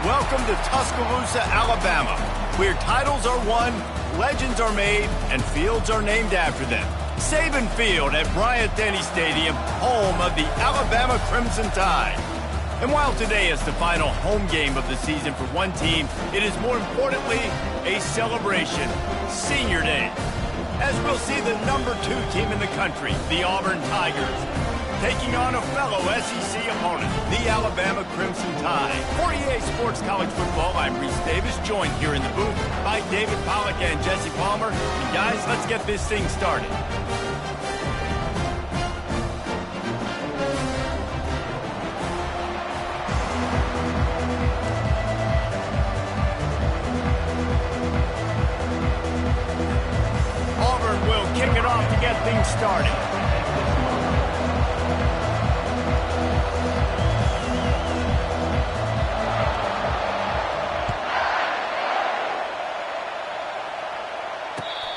Welcome to Tuscaloosa, Alabama, where titles are won, legends are made, and fields are named after them. Saban Field at Bryant-Denny Stadium, home of the Alabama Crimson Tide. And while today is the final home game of the season for one team, it is more importantly a celebration, Senior Day. As we'll see the number 2 team in the country, the Auburn Tigers, taking on a fellow SEC opponent, the Alabama Crimson Tide. For EA Sports College Football, I'm Reese Davis, joined here in the booth by David Pollack and Jesse Palmer. And guys, let's get this thing started. Auburn will kick it off to get things started.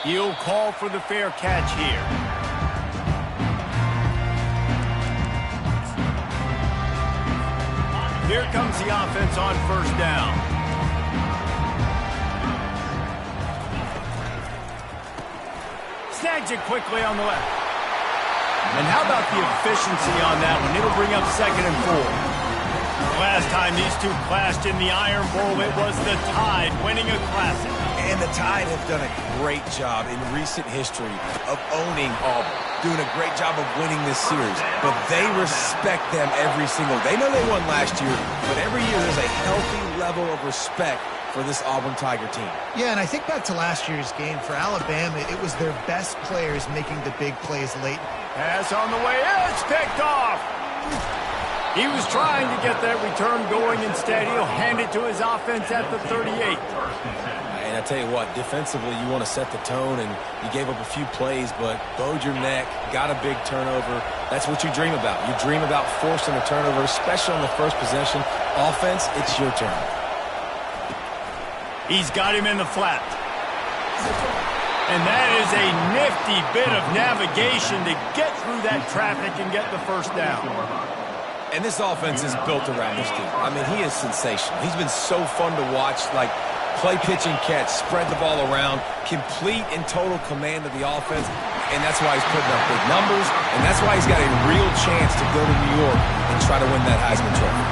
He'll call for the fair catch here. Here comes the offense on first down. Snags it quickly on the left. And how about the efficiency on that one? It'll bring up 2nd and 4. Last time these two clashed in the Iron Bowl, it was the Tide winning a classic. And the Tide have done a great job in recent history of owning Auburn, doing a great job of winning this series. But they respect them every single day. They know they won last year, but every year there's a healthy level of respect for this Auburn Tiger team. Yeah, and I think back to last year's game. For Alabama, it was their best players making the big plays late. Pass on the way, it's picked off. He was trying to get that return going. Instead, he'll hand it to his offense at the 38. And I tell you what, defensively, you want to set the tone, and you gave up a few plays, but bowed your neck, got a big turnover. That's what you dream about. You dream about forcing a turnover, especially on the first possession. Offense, it's your turn. He's got him in the flat. And that is a nifty bit of navigation to get through that traffic and get the first down. And this offense is built around this dude. I mean, he is sensational. He's been so fun to watch, like play, pitch, and catch, spread the ball around, complete and total command of the offense, and that's why he's putting up big numbers, and that's why he's got a real chance to go to New York and try to win that Heisman Trophy.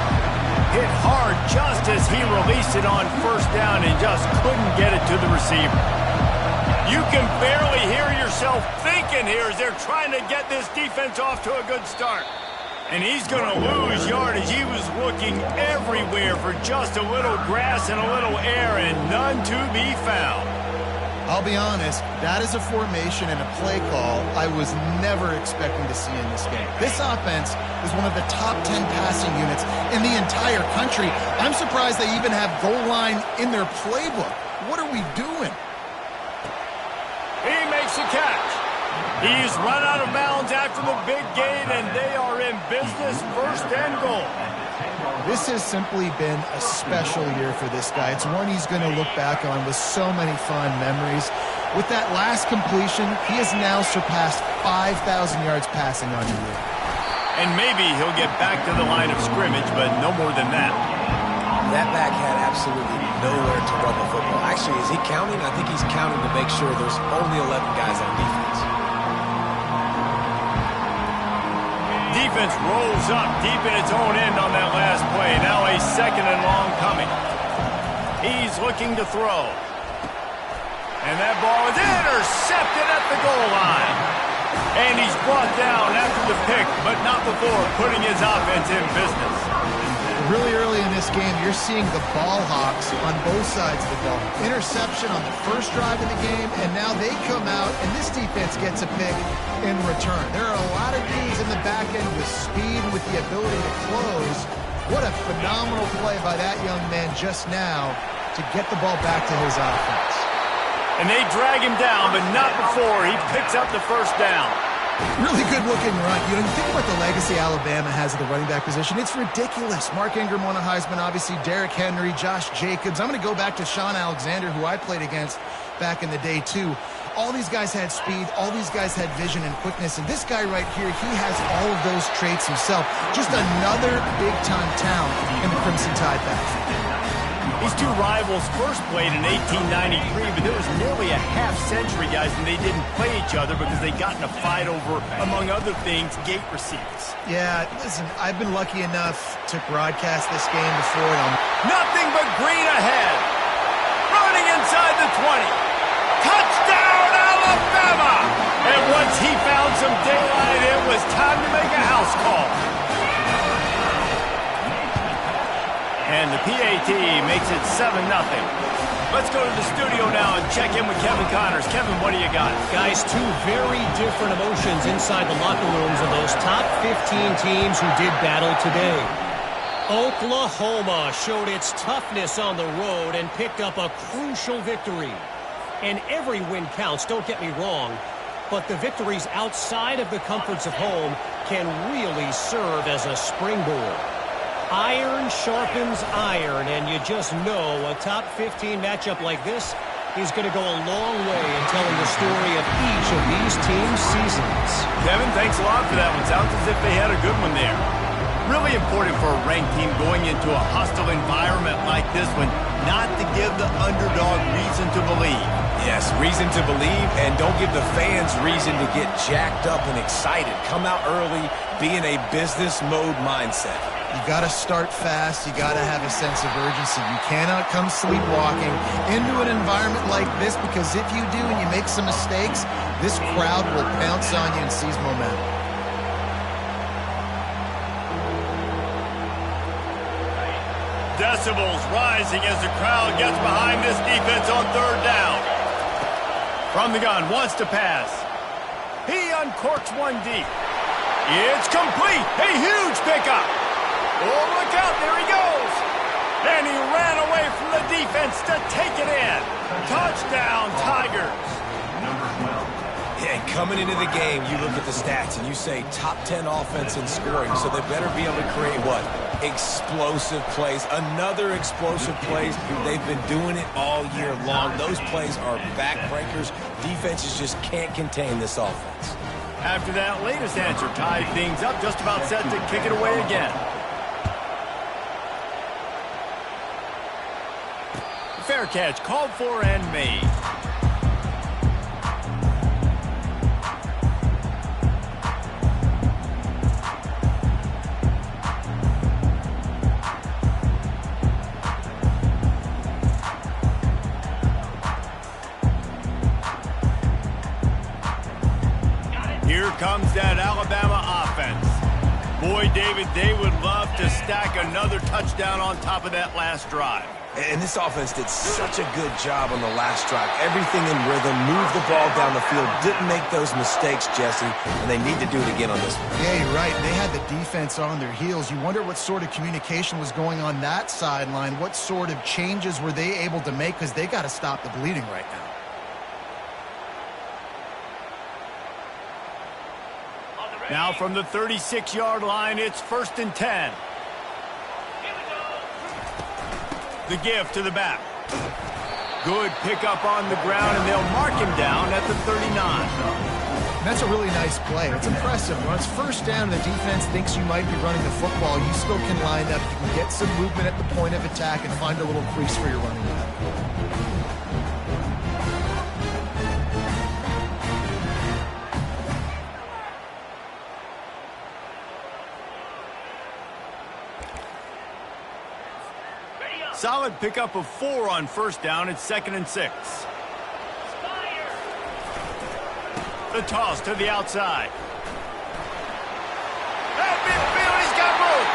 Hit hard just as he released it on first down and just couldn't get it to the receiver. You can barely hear yourself thinking here as they're trying to get this defense off to a good start. And he's going to lose yardage. He was looking everywhere for just a little grass and a little air, and none to be found. I'll be honest, that is a formation and a play call I was never expecting to see in this game. This offense is one of the top 10 passing units in the entire country. I'm surprised they even have goal line in their playbook. What are we doing? He makes a catch. He's run out of bounds after the big gain, and they are in business, 1st and goal. This has simply been a special year for this guy. It's one he's going to look back on with so many fond memories. With that last completion, he has now surpassed 5,000 yards passing on the year. And maybe he'll get back to the line of scrimmage, but no more than that. That back had absolutely nowhere to run the football. Actually, is he counting? I think he's counting to make sure there's only 11 guys on defense. Defense rolls up deep in its own end on that last play. Now a 2nd and long coming. He's looking to throw. And that ball is intercepted at the goal line. And he's brought down after the pick, but not before putting his offense in business. Really early in this game, you're seeing the ball hawks on both sides of the ball. Interception on the first drive of the game, and now they come out, and this defense gets a pick in return. There are a lot of dudes in the back end with speed, with the ability to close. What a phenomenal play by that young man just now to get the ball back to his offense. And they drag him down, but not before he picks up the first down. Really good-looking run. You know, you think about the legacy Alabama has at the running back position. It's ridiculous. Mark Ingram won a Heisman, obviously. Derrick Henry, Josh Jacobs. I'm going to go back to Sean Alexander, who I played against back in the day, too. All these guys had speed. All these guys had vision and quickness. And this guy right here, he has all of those traits himself. Just another big-time talent in the Crimson Tide backfield. These two rivals first played in 1893, but there was nearly a half-century, guys, and they didn't play each other because they got in a fight over, among other things, gate receipts. Yeah, listen, I've been lucky enough to broadcast this game before. And nothing but green ahead. Running inside the 20. Touchdown, Alabama! And once he found some daylight, it was time to make a house call. And the PAT makes it 7-0. Let's go to the studio now and check in with Kevin Connors. Kevin, what do you got? Guys, two very different emotions inside the locker rooms of those top 15 teams who did battle today. Oklahoma showed its toughness on the road and picked up a crucial victory. And every win counts, don't get me wrong, but the victories outside of the comforts of home can really serve as a springboard. Iron sharpens iron, and you just know a top 15 matchup like this is going to go a long way in telling the story of each of these teams' seasons. Kevin, thanks a lot for that one. Sounds as if they had a good one there. Really important for a ranked team going into a hostile environment like this one, not to give the underdog reason to believe. Yes, reason to believe, and don't give the fans reason to get jacked up and excited. Come out early, be in a business mode mindset. You got to start fast. You got to have a sense of urgency. You cannot come sleepwalking into an environment like this, because if you do and you make some mistakes, this crowd will pounce on you and seize momentum. Decibels rising as the crowd gets behind this defense on third down. From the gun, wants to pass. He uncorks one deep. It's complete. A huge pickup. Oh, look out. There he goes. And he ran away from the defense to take it in. Touchdown, Tigers. And coming into the game, you look at the stats and you say top 10 offense in scoring, so they better be able to create what? Explosive plays. Another explosive plays. They've been doing it all year long. Those plays are backbreakers. Defenses just can't contain this offense. After that latest answer, tied things up, just about set to kick it away again. Fair catch, called for and made. Here comes that Alabama offense. Boy, David, they would love to stack another touchdown on top of that last drive. And this offense did such a good job on the last drive. Everything in rhythm, moved the ball down the field, didn't make those mistakes, Jesse, and they need to do it again on this one. Yeah, you're right. They had the defense on their heels. You wonder what sort of communication was going on that sideline. What sort of changes were they able to make, because they got to stop the bleeding right now. Now from the 36-yard line, it's 1st and 10. The give to the back. Good pickup on the ground, and they'll mark him down at the 39. That's a really nice play. It's impressive. When it's first down and the defense thinks you might be running the football, you still can line up. You can get some movement at the point of attack and find a little crease for your running back. Solid pickup of 4 on first down. It's 2nd and 6. The toss to the outside. He's got room.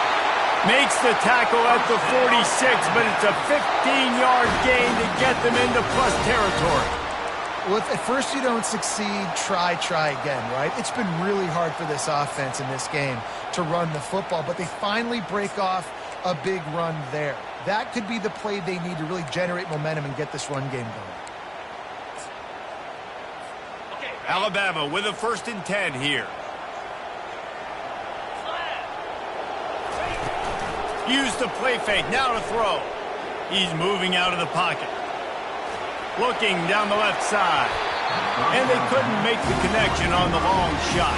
Makes the tackle at the 46, but it's a 15-yard gain to get them into plus territory. Well, if at first you don't succeed, try again, right? It's been really hard for this offense in this game to run the football, but they finally break off a big run there. That could be the play they need to really generate momentum and get this run game going. Alabama with a 1st and 10 here. Use the play fake, now to throw. He's moving out of the pocket. Looking down the left side. And they couldn't make the connection on the long shot.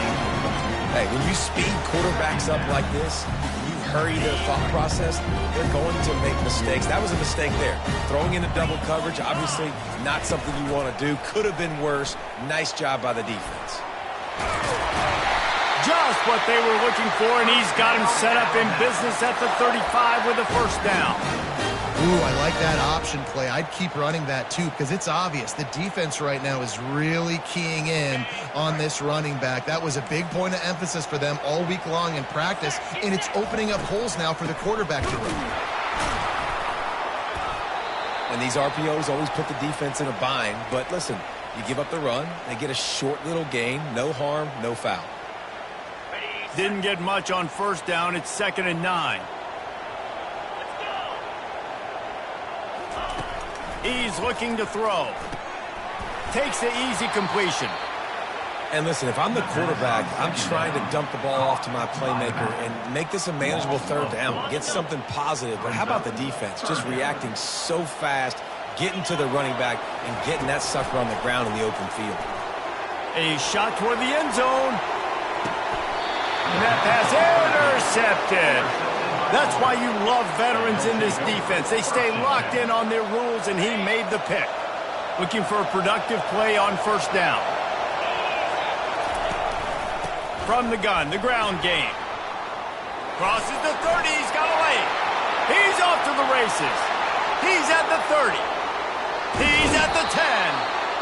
Hey, when you speed quarterbacks up like this, you hurry their thought process, they're going to make mistakes. That was a mistake there. Throwing into double coverage, obviously not something you want to do. Could have been worse. Nice job by the defense. Just what they were looking for, and he's got him set up in business at the 35 with a first down. Ooh, I like that option play. I'd keep running that too because it's obvious the defense right now is really keying in on this running back. That was a big point of emphasis for them all week long in practice, and it's opening up holes now for the quarterback to run. And these RPOs always put the defense in a bind, but listen, you give up the run, they get a short little gain, no harm, no foul. Didn't get much on first down. It's 2nd and 9. He's looking to throw. Takes the easy completion. And listen, if I'm the quarterback, I'm trying to dump the ball off to my playmaker and make this a manageable third down. Get something positive. But how about the defense? Just reacting so fast, getting to the running back, and getting that sucker on the ground in the open field. A shot toward the end zone. And that pass intercepted. That's why you love veterans in this defense. They stay locked in on their rules, and he made the pick. Looking for a productive play on first down. From the gun, the ground game. Crosses the 30, he's got a lane. He's off to the races. He's at the 30. He's at the 10.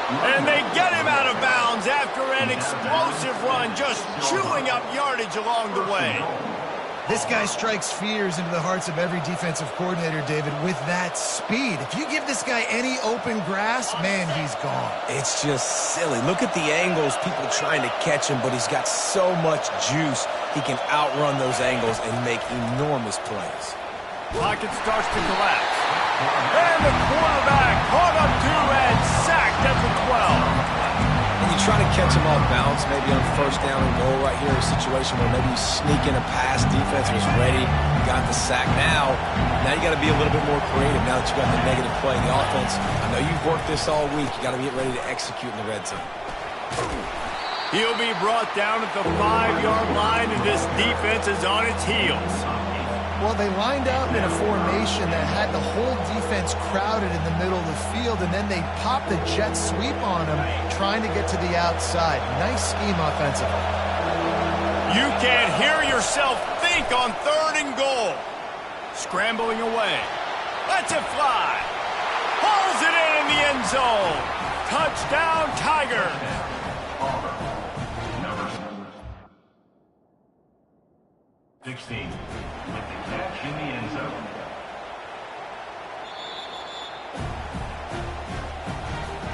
And they get him out of bounds after an explosive run, just chewing up yardage along the way. This guy strikes fears into the hearts of every defensive coordinator, David, with that speed. If you give this guy any open grass, man, he's gone. It's just silly. Look at the angles, people trying to catch him, but he's got so much juice, he can outrun those angles and make enormous plays. Pocket starts to collapse. And the quarterback caught up to and sacked at the 12. And you try to catch him off balance, maybe on first down and goal right here, a situation where maybe you sneak in a pass, defense was ready, got the sack. Now you got to be a little bit more creative now that you got the negative play in the offense. I know you've worked this all week. You got to get ready to execute in the red zone. He'll be brought down at the 5-yard line, and this defense is on its heels. Well, they lined up in a formation that had the whole defense crowded in the middle of the field, and then they popped the jet sweep on him, trying to get to the outside. Nice scheme offensively. You can't hear yourself think on 3rd and goal. Scrambling away. Lets it fly. Hauls it in the end zone. Touchdown, Tigers. 16 with the catch in the end zone.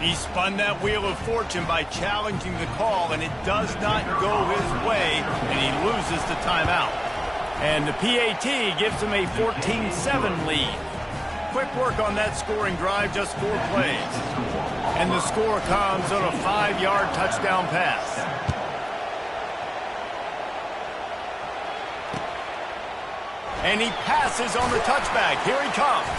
He spun that wheel of fortune by challenging the call, and it does not go his way, and he loses the timeout. And the PAT gives him a 14-7 lead. Quick work on that scoring drive, just 4 plays. And the score comes on a 5-yard touchdown pass. And he passes on the touchback. Here he comes.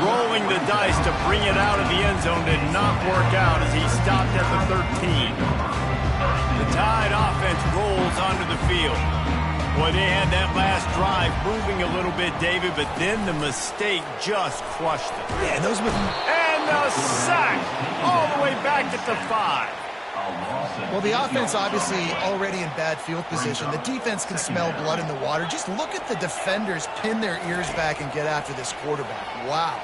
Rolling the dice to bring it out of the end zone did not work out as he stopped at the 13. The Tide offense rolls onto the field. Boy, they had that last drive moving a little bit, David, but then the mistake just crushed them. Yeah, and a sack all the way back at the 5. Well, the offense obviously already in bad field position. The defense can smell blood in the water. Just look at the defenders pin their ears back and get after this quarterback. Wow.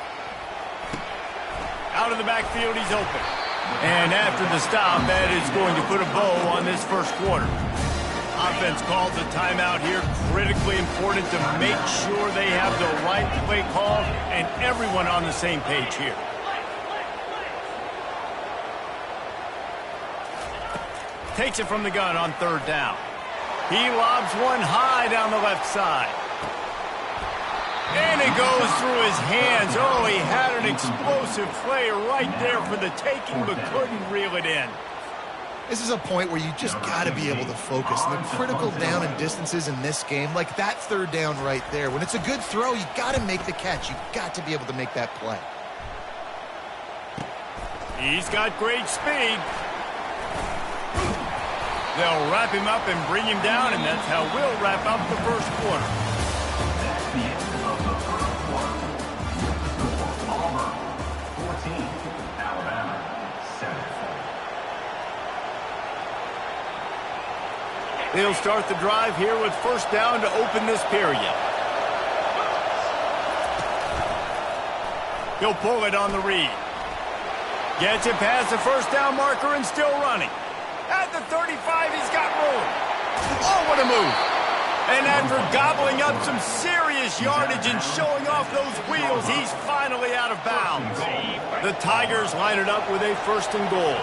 Out of the backfield, he's open. And after the stop, that is going to put a bow on this first quarter. Offense calls a timeout here. Critically important to make sure they have the right play call and everyone on the same page here. Takes it from the gun on 3rd down. He lobs one high down the left side. And it goes through his hands. Oh, he had an explosive play right there for the taking, but couldn't reel it in. This is a point where you just got to be able to focus. And the critical down and distances in this game, like that 3rd down right there, when it's a good throw, you got to make the catch. You got to be able to make that play. He's got great speed. They'll wrap him up and bring him down, and that's how we'll wrap up the first quarter. That's the end of the first quarter. Auburn 14, Alabama 7. They'll start the drive here with first down to open this period. He'll pull it on the read. Gets it past the first down marker and still running. At the 35, he's got room. Oh, what a move. And after gobbling up some serious yardage and showing off those wheels, he's finally out of bounds. The Tigers line it up with a first and goal.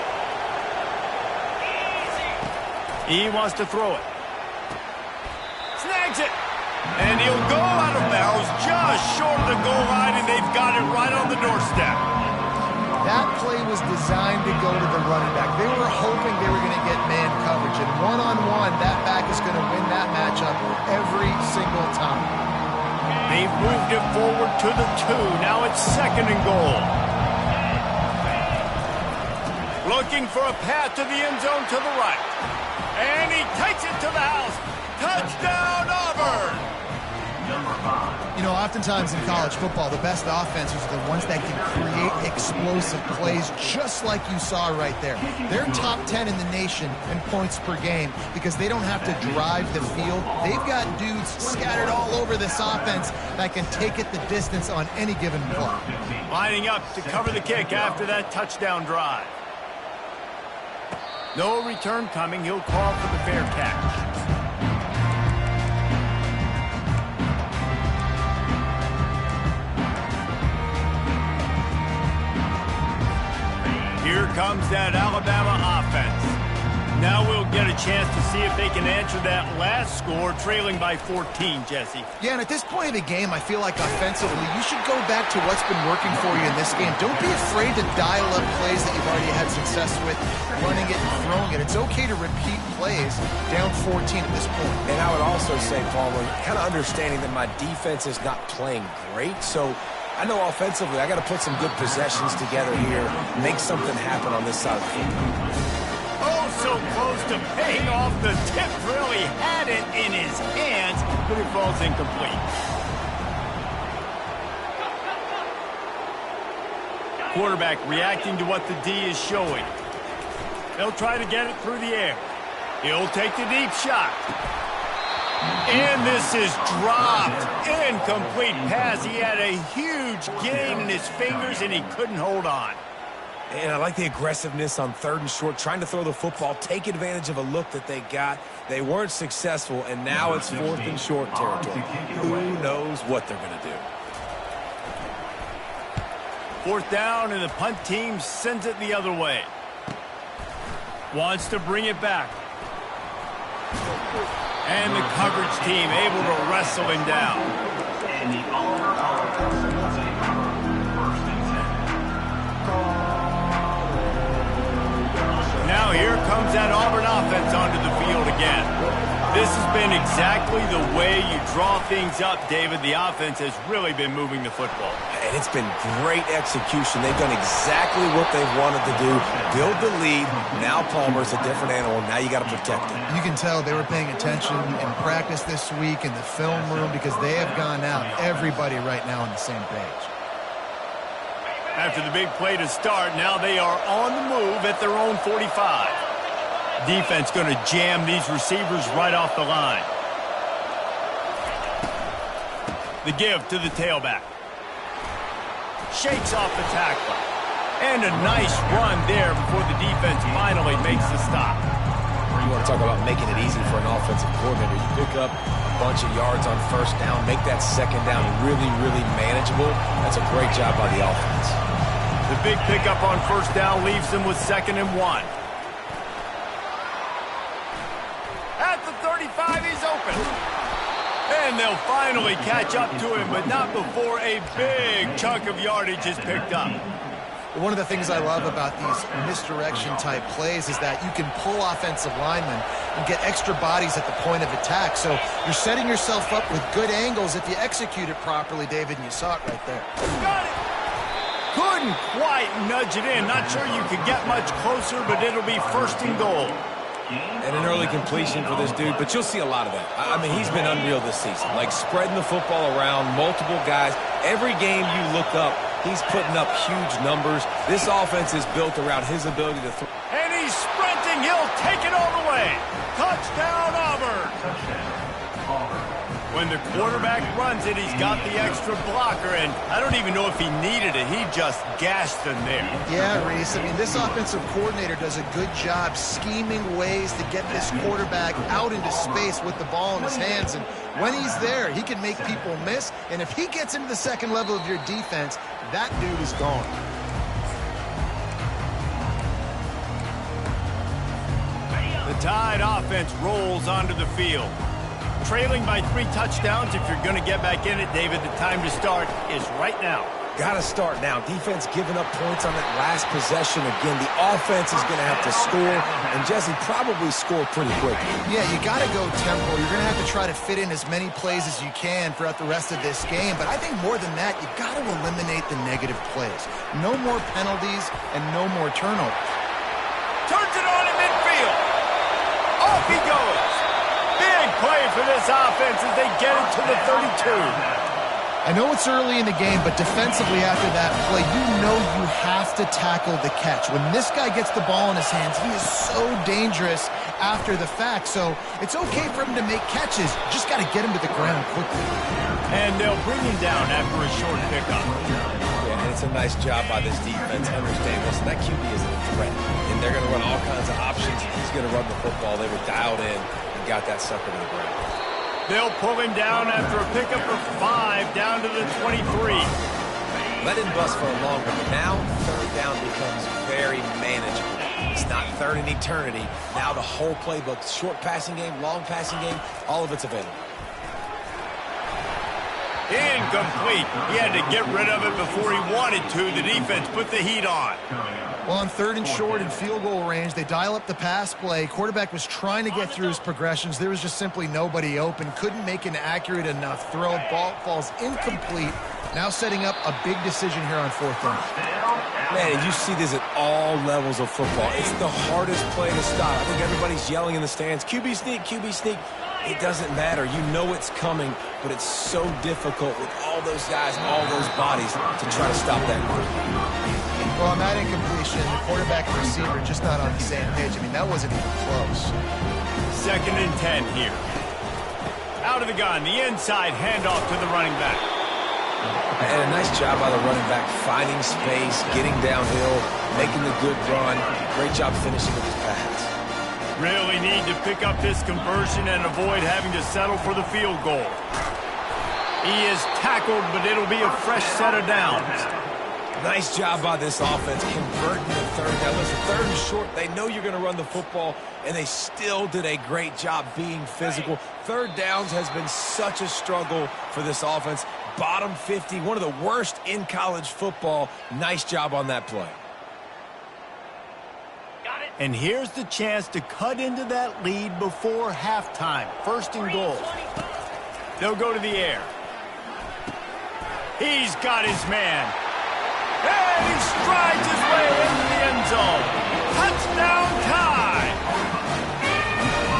He wants to throw it. Snags it. And he'll go out of bounds just short of the goal line, and they've got it right on the doorstep. That play was designed to go to the running back. They were hoping they were going to get man coverage, and one-on-one, that back is going to win that matchup every single time. They've moved it forward to the 2. Now it's second and goal. Looking for a path to the end zone to the right. And he takes it to the house. Touchdown, Auburn! Number 5. You know, oftentimes in college football, the best offenses are the ones that can create explosive plays just like you saw right there. They're top 10 in the nation in points per game because they don't have to drive the field. They've got dudes scattered all over this offense that can take it the distance on any given play. Lining up to cover the kick after that touchdown drive. No return coming. He'll call for the fair catch. Here comes that Alabama offense. Now we'll get a chance to see if they can answer that last score, trailing by 14, Jesse. Yeah, and at this point of the game, I feel like offensively, you should go back to what's been working for you in this game. Don't be afraid to dial up plays that you've already had success with, running it and throwing it. It's okay to repeat plays down 14 at this point. And I would also say, Palmer, kind of understanding that my defense is not playing great, so I know offensively I got to put some good possessions together here, make something happen on this side of the field. Oh, so close to paying off. The tip really had it in his hands, but it falls incomplete. Quarterback reacting to what the D is showing. They'll try to get it through the air. He'll take the deep shot. And this is dropped. Incomplete pass. He had a huge gain in his fingers, and he couldn't hold on. And I like the aggressiveness on third and short, trying to throw the football, take advantage of a look that they got. They weren't successful, and now it's fourth and short territory. Who knows what they're going to do? Fourth down, and the punt team sends it the other way. Wants to bring it back. And the coverage team able to wrestle him down. And the Auburn offense will take over first and 10. Now here comes that Auburn offense onto the field again. This has been exactly the way you draw things up, David. The offense has really been moving the football. And it's been great execution. They've done exactly what they've wanted to do. Build the lead. Now Palmer's a different animal. Now you got to protect him. You can tell they were paying attention in practice this week in the film room because they have gone out. Everybody right now on the same page. After the big play to start, now they are on the move at their own 45. Defense going to jam these receivers right off the line. The give to the tailback. Shakes off the tackler. And a nice run there before the defense finally makes the stop. You want to talk about making it easy for an offensive coordinator. You pick up a bunch of yards on first down, make that second down really, really manageable. That's a great job by the offense. The big pickup on first down leaves them with 2nd and 1. At the 35, he's open. And they'll finally catch up to him, but not before a big chunk of yardage is picked up. One of the things I love about these misdirection-type plays is that you can pull offensive linemen and get extra bodies at the point of attack. So you're setting yourself up with good angles if you execute it properly, David, and you saw it right there. Got it. Couldn't quite nudge it in. Not sure you could get much closer, but it'll be 1st and goal. And an early completion for this dude, but you'll see a lot of that. I mean, he's been unreal this season, like spreading the football around, multiple guys. Every game you look up, he's putting up huge numbers. This offense is built around his ability to throw. And he's sprinting. He'll take it all the way. Touchdown, Auburn. When the quarterback runs it, he's got the extra blocker, and I don't even know if he needed it. He just gashed them there. Yeah, Reese. I mean, this offensive coordinator does a good job scheming ways to get this quarterback out into space with the ball in his hands. And when he's there, he can make people miss. And if he gets into the second level of your defense, that dude is gone. The Tide offense rolls onto the field. Trailing by 3 touchdowns. If you're going to get back in it, David, the time to start is right now. Got to start now. Defense giving up points on that last possession. Again, the offense is going to have to score, and Jesse probably score pretty quickly. Yeah, you got to go tempo. You're going to have to try to fit in as many plays as you can throughout the rest of this game. But I think more than that, you got to eliminate the negative plays. No more penalties and no more turnovers. Turns it on in midfield. Off he goes. Big play for this offense as they get it to the 32. I know it's early in the game, but defensively after that play, you know you have to tackle the catch. When this guy gets the ball in his hands, he is so dangerous after the fact. So it's okay for him to make catches. Just got to get him to the ground quickly. And they'll bring him down after a short pickup. Yeah, and it's a nice job by this defense. Understand, listen, that QB isn't a threat. And they're going to run all kinds of options. He's going to run the football. They were dialed in and got that sucker to the ground. They'll pull him down after a pickup of 5 down to the 23. Let him bust for a long one, but now third down becomes very manageable. It's not third in eternity. Now the whole playbook, short passing game, long passing game, all of it's available. Incomplete. He had to get rid of it before he wanted to. The defense put the heat on. Well, on 3rd and short and field goal range, they dial up the pass play. Quarterback was trying to get through his progressions. There was just simply nobody open. Couldn't make an accurate enough throw. Ball falls incomplete. Now setting up a big decision here on 4th down. Man, you see this at all levels of football. It's the hardest play to stop. I think everybody's yelling in the stands, QB sneak, QB sneak. It doesn't matter. You know it's coming, but it's so difficult with all those guys, all those bodies to try to stop that run. Well, on that incompletion, the quarterback and receiver just not on the same page. I mean, that wasn't even close. 2nd and 10 here. Out of the gun, the inside handoff to the running back. And a nice job by the running back, finding space, getting downhill, making the good run. Great job finishing with his pass. Really need to pick up this conversion and avoid having to settle for the field goal. He is tackled, but it'll be a fresh set of downs. Nice job by this offense converting the 3rd down. Listen, 3rd and short, they know you're going to run the football, and they still did a great job being physical. 3rd downs has been such a struggle for this offense. Bottom 50, one of the worst in college football. Nice job on that play. And here's the chance to cut into that lead before halftime. 1st and goal. They'll go to the air. He's got his man. And he strides his way into the end zone. Touchdown Tide!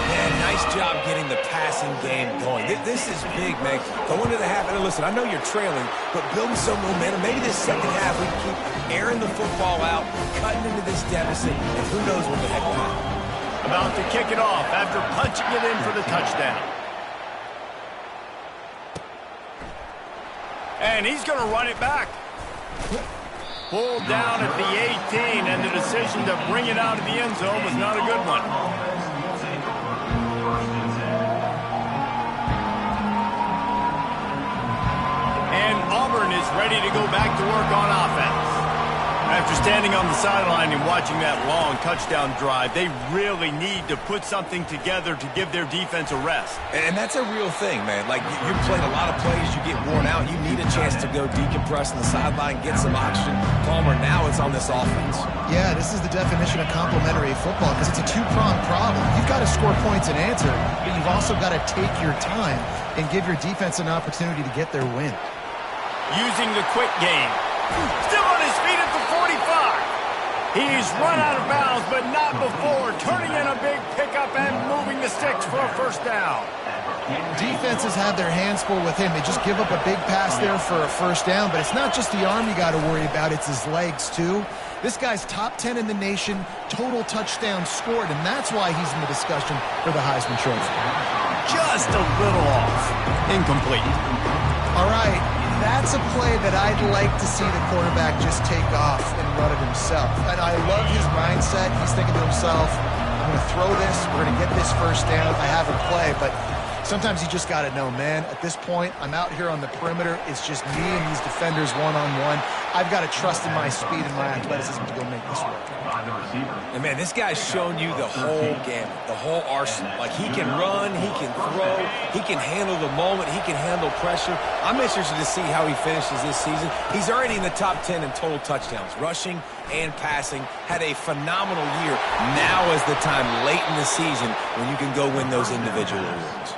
Man, nice job getting the passing game going. This is big, man. Going to the half, and listen, I know you're trailing, but building some momentum. Maybe this second half we can keep airing the football out, cutting into this deficit, and who knows what the heck will happen. About to kick it off after punching it in for the touchdown. And he's going to run it back. Pulled down at the 18, and the decision to bring it out of the end zone was not a good one. And Auburn is ready to go back to work on offense. After standing on the sideline and watching that long touchdown drive, they really need to put something together to give their defense a rest. And that's a real thing, man. Like, you played a lot of plays, you get worn out, you need a chance to go decompress on the sideline, get some oxygen. Palmer, now it's on this offense. Yeah, this is the definition of complementary football because it's a two-pronged problem. You've got to score points and answer, but you've also got to take your time and give your defense an opportunity to get their win. Using the quick game. Still on his feet at the 45. He's run out of bounds, but not before turning in a big pickup and moving the sticks for a first down. Defenses have their hands full with him. They just give up a big pass there for a first down, but it's not just the arm you got to worry about, it's his legs too. This guy's top 10 in the nation, total touchdowns scored, and that's why he's in the discussion for the Heisman Trophy. Just a little off. Incomplete. All right, that's a play that I'd like to see the quarterback just take off and run it himself. And I love his mindset. He's thinking to himself, I'm going to throw this, we're going to get this first down, I have a play, but sometimes you just got to know, man, at this point, I'm out here on the perimeter. It's just me and these defenders one-on-one. I've got to trust in my speed and my athleticism to go make this work. And, man, this guy's shown you the whole gamut, the whole arsenal. Like, he can run, he can throw, he can handle the moment, he can handle pressure. I'm interested to see how he finishes this season. He's already in the top 10 in total touchdowns, rushing and passing. Had a phenomenal year. Now is the time late in the season when you can go win those individual awards.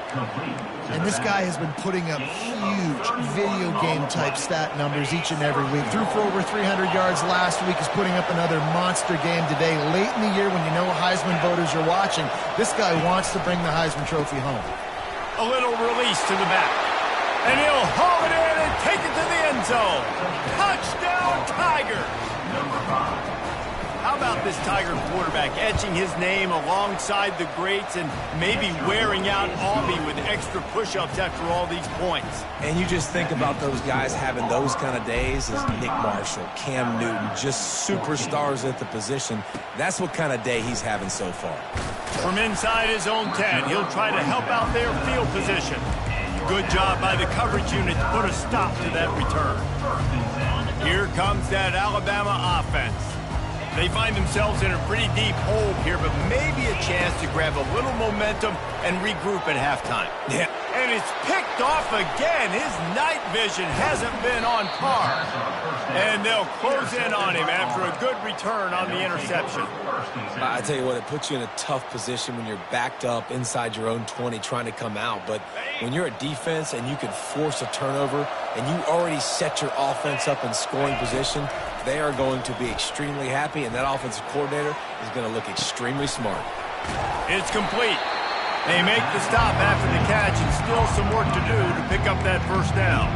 And this guy has been putting up huge video game type stat numbers each and every week. Threw for over 300 yards last week. Is putting up another monster game today. Late in the year when you know Heisman voters are watching, this guy wants to bring the Heisman Trophy home. A little release to the back. And he'll haul it in and take it to the end zone. Touchdown, Tiger! Number 5. How about this Tiger quarterback etching his name alongside the greats and maybe wearing out Aubie with extra push-ups after all these points? And you just think about those guys having those kind of days as Nick Marshall, Cam Newton, just superstars at the position. That's what kind of day he's having so far. From inside his own 10, he'll try to help out their field position. Good job by the coverage unit to put a stop to that return. Here comes that Alabama offense. They find themselves in a pretty deep hole here, but maybe a chance to grab a little momentum and regroup at halftime. Yeah. And it's picked off again. His night vision hasn't been on par. And they'll close in on him after a good return on the interception. I tell you what, it puts you in a tough position when you're backed up inside your own 20 trying to come out. But when you're a defense and you can force a turnover and you already set your offense up in scoring position, they are going to be extremely happy, and that offensive coordinator is going to look extremely smart. It's complete. They make the stop after the catch, and still some work to do to pick up that first down.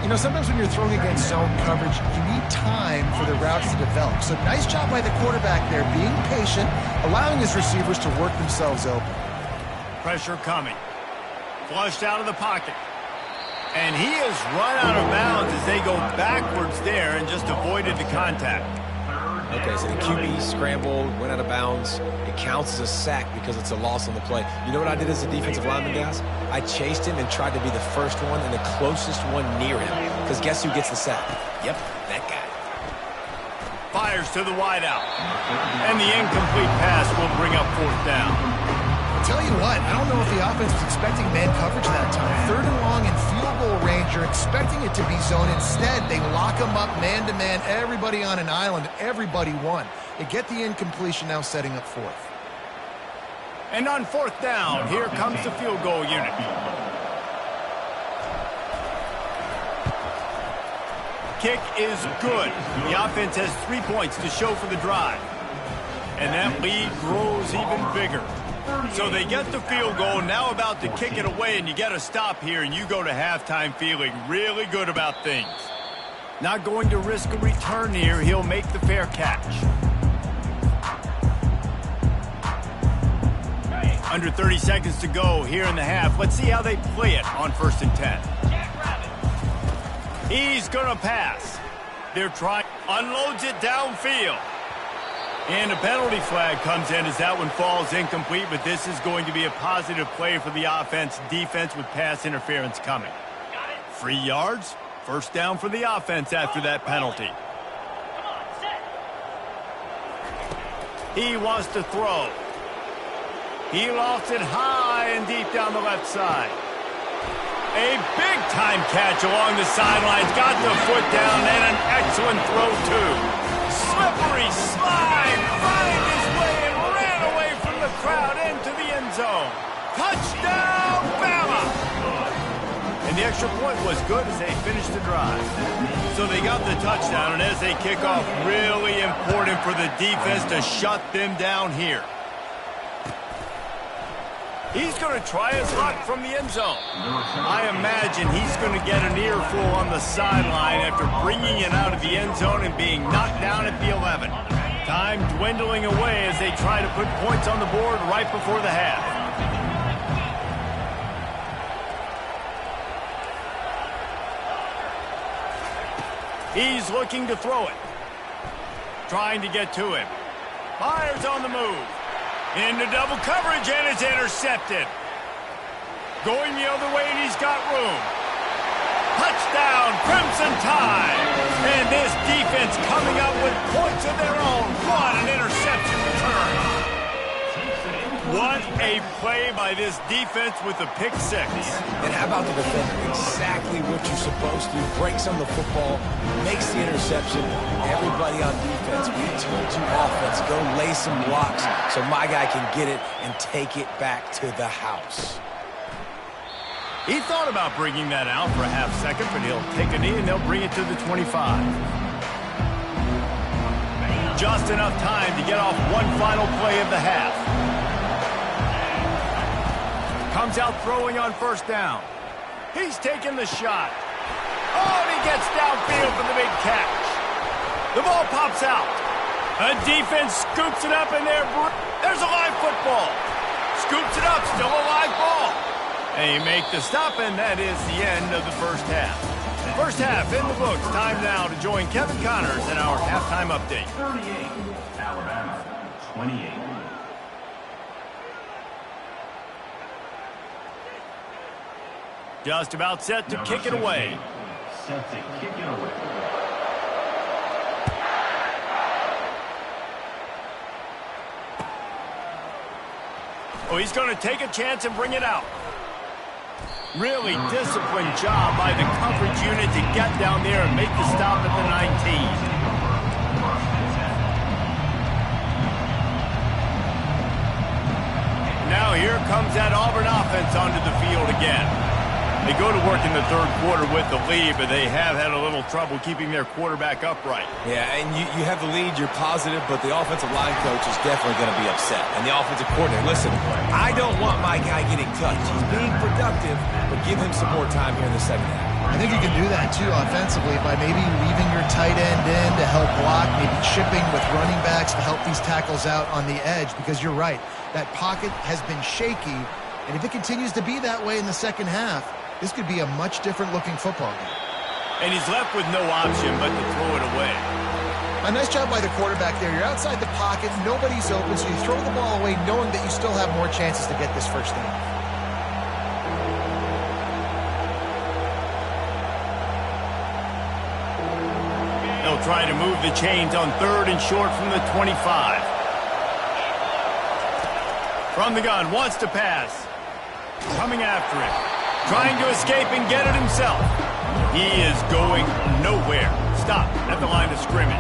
You know, sometimes when you're throwing against zone coverage, you need time for the routes to develop. So nice job by the quarterback there, being patient, allowing his receivers to work themselves open. Pressure coming. Flushed out of the pocket. And he has run out of bounds as they go backwards there and just avoided the contact. Okay, so the QB scrambled, went out of bounds. It counts as a sack because it's a loss on the play. You know what I did as a defensive lineman, guys? I chased him and tried to be the first one and the closest one near him. Because guess who gets the sack? Yep, that guy. Fires to the wideout. And the incomplete pass will bring up fourth down. Tell you what, I don't know if the offense was expecting man coverage that time. 3rd and long in field goal range, you're expecting it to be zone. Instead, they lock them up man-to-man, everybody on an island, everybody won. They get the incompletion, now setting up fourth. And on fourth down, here comes the field goal unit. Kick is good. The offense has 3 points to show for the drive. And that lead grows even bigger. So they get the field goal, now about to kick it away, and you get a stop here, and you go to halftime feeling really good about things. Not going to risk a return here. He'll make the fair catch. Under 30 seconds to go here in the half. Let's see how they play it on 1st and 10. He's going to pass. They're trying. Unloads it downfield. And a penalty flag comes in as that one falls incomplete, but this is going to be a positive play for the offense. Defense with pass interference coming. 3 yards, first down for the offense after that penalty. He wants to throw. He lost it high and deep down the left side. A big-time catch along the sidelines. Got the foot down and an excellent throw, too. Slippery slide, find his way and ran away from the crowd into the end zone. Touchdown, Bama! And And the extra point was good as they finished the drive. So they got the touchdown, and as they kick off, really important for the defense to shut them down here. He's going to try his luck from the end zone. I imagine he's going to get an earful on the sideline after bringing it out of the end zone and being knocked down at the 11. Time dwindling away as they try to put points on the board right before the half. He's looking to throw it. Trying to get to him. Fires on the move. Into double coverage, and it's intercepted. Going the other way, and he's got room. Touchdown, Crimson Tide. And this defense coming up with points of their own. What an interception return. What a play by this defense with a pick six. And how about the defender? Exactly what you're supposed to. Breaks on the football, makes the interception. Everybody on defense, we told you offense, go lay some blocks so my guy can get it and take it back to the house. He thought about bringing that out for a half second, but he'll take a knee and they'll bring it to the 25. Just enough time to get off one final play of the half. Comes out throwing on first down. He's taking the shot. Oh, and he gets downfield for the big catch. The ball pops out. A defense scoops it up in there. There's a live football. Scoops it up, still a live ball. And you make the stop, and that is the end of the first half. First half in the books. Time now to join Kevin Connors in our halftime update. 38, Alabama, 28. Just about set to kick it away. Set to kick it away. Oh, he's going to take a chance and bring it out. Really disciplined job by the coverage unit to get down there and make the stop at the 19. Now here comes that Auburn offense onto the field again. They go to work in the third quarter with the lead, but they have had a little trouble keeping their quarterback upright. Yeah, and you have the lead, you're positive, but the offensive line coach is definitely going to be upset. And the offensive coordinator, listen, I don't want my guy getting touched. He's being productive, but give him some more time here in the second half. I think you can do that, too, offensively, by maybe leaving your tight end in to help block, maybe chipping with running backs to help these tackles out on the edge, because you're right. That pocket has been shaky, and if it continues to be that way in the second half, this could be a much different-looking football game. And he's left with no option but to throw it away. A nice job by the quarterback there. You're outside the pocket, nobody's open, so you throw the ball away knowing that you still have more chances to get this first down. They'll try to move the chains on third and short from the 25. From the gun, wants to pass. Coming after it. Trying to escape and get it himself. He is going nowhere. Stop at the line of scrimmage.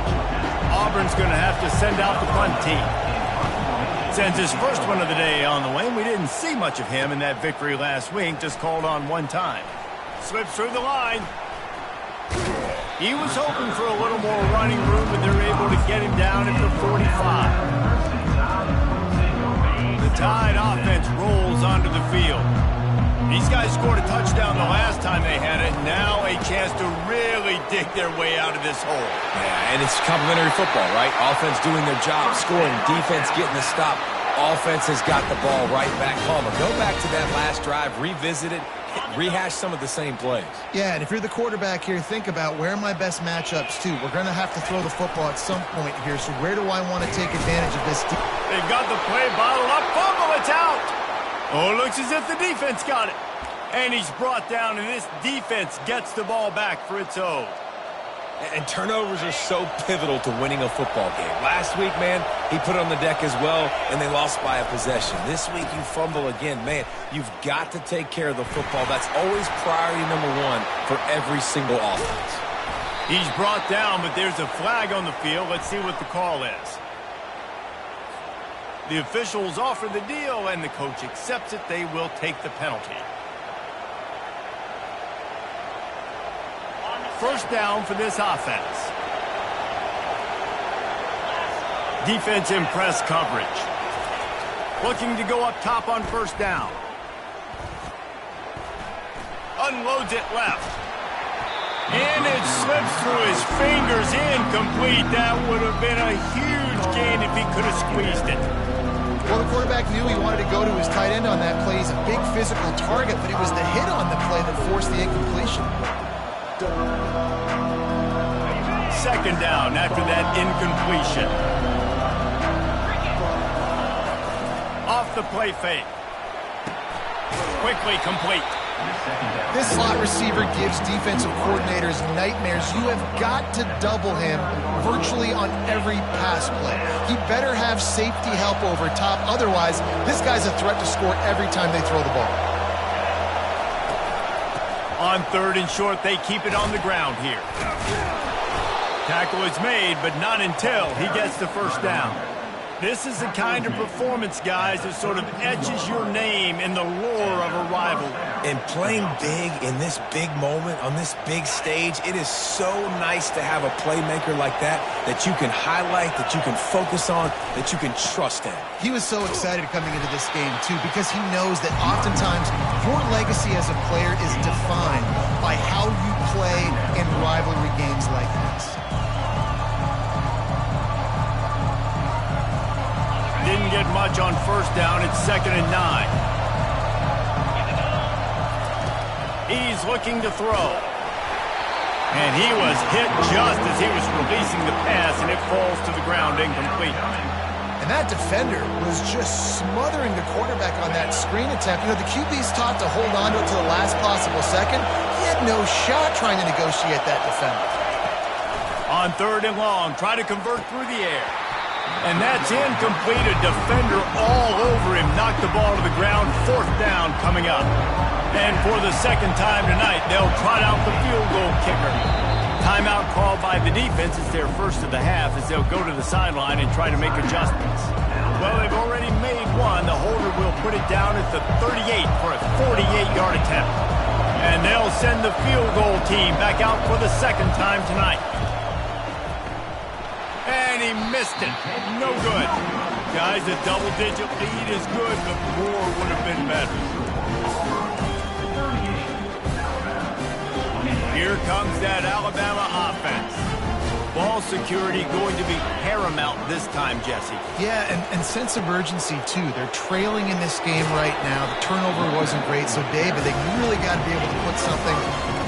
Auburn's going to have to send out the punt team. Sends his first one of the day on the way. We didn't see much of him in that victory last week. Just called on one time. Slips through the line. He was hoping for a little more running room, but they're able to get him down at the 45. The Tide offense rolls onto the field. These guys scored a touchdown the last time they had it. Now a chance to really dig their way out of this hole. Yeah, and it's complimentary football, right? Offense doing their job, scoring, defense getting the stop. Offense has got the ball right back home. Go back to that last drive, revisit it, rehash some of the same plays. Yeah, and if you're the quarterback here, think about where are my best matchups, too. We're going to have to throw the football at some point here, so where do I want to take advantage of this? They've got the play bottled up. Fumble, it's out. Oh, it looks as if the defense got it. And he's brought down, and this defense gets the ball back for its own. And turnovers are so pivotal to winning a football game. Last week, man, he put it on the deck as well, and they lost by a possession. This week, you fumble again. Man, you've got to take care of the football. That's always priority number one for every single offense. He's brought down, but there's a flag on the field. Let's see what the call is. The officials offer the deal, and the coach accepts it. They will take the penalty. first down for this offense. Defense in press coverage. Looking to go up top on first down. Unloads it left. And it slips through his fingers, incomplete. That would have been a huge gain if he could have squeezed it. Well, the quarterback knew he wanted to go to his tight end on that play. He's a big physical target, but it was the hit on the play that forced the incompletion. Second down after that incompletion. Off the play fake. Quickly complete. This slot receiver gives defensive coordinators nightmares. You have got to double him virtually on every pass play. He better have safety help over top. Otherwise, this guy's a threat to score every time they throw the ball. On third and short, they keep it on the ground here. Tackle is made, but not until he gets the first down. This is the kind of performance, guys, that sort of etches your name in the lore of a rival. And playing big in this big moment, on this big stage, it is so nice to have a playmaker like that you can highlight, that you can focus on, that you can trust in. He was so excited coming into this game, too, because he knows that oftentimes your legacy as a player is defined by how you play in rivalry games like this. Didn't get much on first down. It's 2nd and 9. He's looking to throw. And he was hit just as he was releasing the pass, and it falls to the ground incomplete. And that defender was just smothering the quarterback on that screen attempt. You know, the QB's taught to hold on to it to the last possible second. He had no shot trying to negotiate that defender. On third and long, try to convert through the air. And that's incomplete. A defender all over him. Knocked the ball to the ground. 4th down coming up. And for the second time tonight, they'll trot out the field goal kicker. Timeout called by the defense. It's their first of the half as they'll go to the sideline and try to make adjustments. Well, they've already made one. The holder will put it down at the 38 for a 48-yard attempt. And they'll send the field goal team back out for the second time tonight. And he missed it. No good. Guys, a double-digit lead is good, but more would have been better. Here comes that Alabama offense. Ball security going to be paramount this time, Jesse. Yeah, and sense of urgency, too. They're trailing in this game right now. The turnover wasn't great, so David, they really got to be able to put something